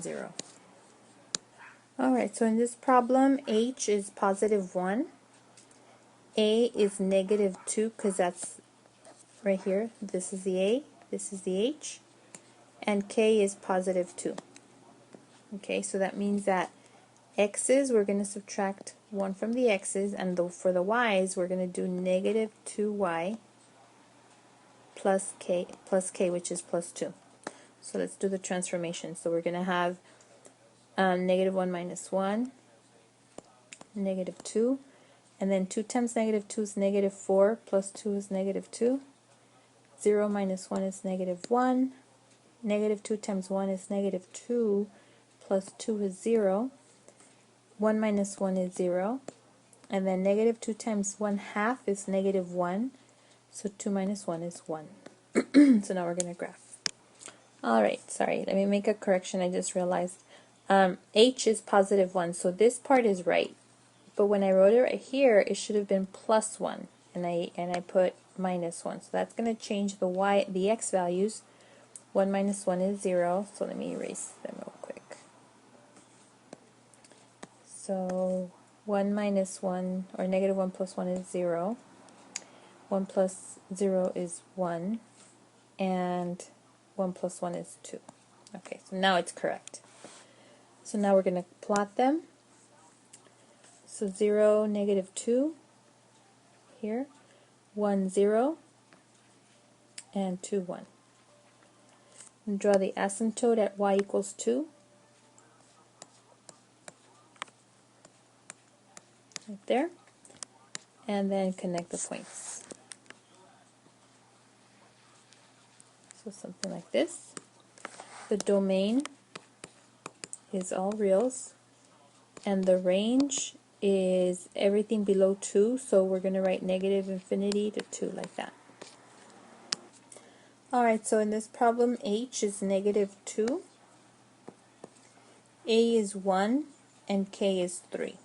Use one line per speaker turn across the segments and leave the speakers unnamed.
0. Alright, so in this problem, h is positive 1, a is negative 2, because that's right here. This is the a, this is the h, and k is positive 2. Okay, so that means that x's, we're going to subtract 1 from the x's, and for the y's, we're going to do negative 2y plus k, which is plus 2. So let's do the transformation. So we're going to have negative 1 minus 1, negative 2, and then 2 times negative 2 is negative 4, plus 2 is negative 2. 0 minus 1 is negative 1. Negative 2 times 1 is negative 2, plus 2 is 0. 1 minus 1 is 0. And then negative 2 times 1 half is negative 1. So 2 minus 1 is 1. So now we're going to graph. Alright, sorry, let me make a correction. I just realized h is positive 1, so this part is right. But when I wrote it right here, it should have been plus 1, and I put minus 1. So that's going to change the x values. 1 minus 1 is 0, so let me erase them real quick. So 1 minus 1, or negative 1 plus 1 is 0. 1 plus 0 is 1, and 1 plus 1 is 2. Okay, so now it's correct. So now we're going to plot them. So 0, negative 2 here, 1, 0, and 2, 1. And draw the asymptote at y equals 2. Right there. And then connect the points. So something like this. The domain is all reals, and the range is everything below 2, so we're going to write negative infinity to 2 like that. Alright, so in this problem, h is negative 2, a is 1, and k is 3.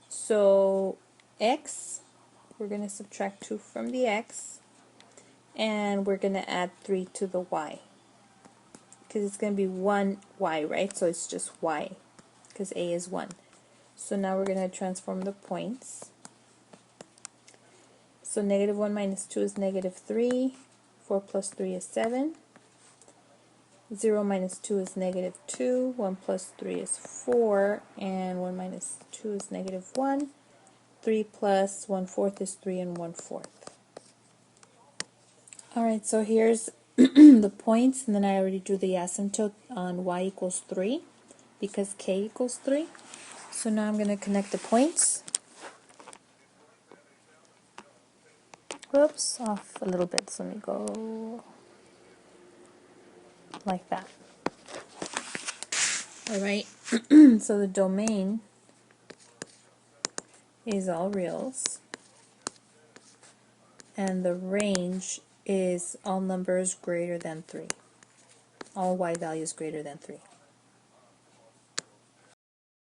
So x, we're going to subtract 2 from the x, and we're going to add 3 to the y, because it's going to be 1y, right? So it's just y, because a is 1. So now we're going to transform the points. So negative 1 minus 2 is negative 3. 4 plus 3 is 7. 0 minus 2 is negative 2. 1 plus 3 is 4. And 1 minus 2 is negative 1. 3 plus 1/4 is 3 and 1/4. Alright, so here's the points, and then I already drew the asymptote on y equals 3 because k equals 3. So now I'm going to connect the points. Whoops, off a little bit, so let me go like that. Alright, so the domain is all reals, and the range is all numbers greater than 3. All y values greater than 3.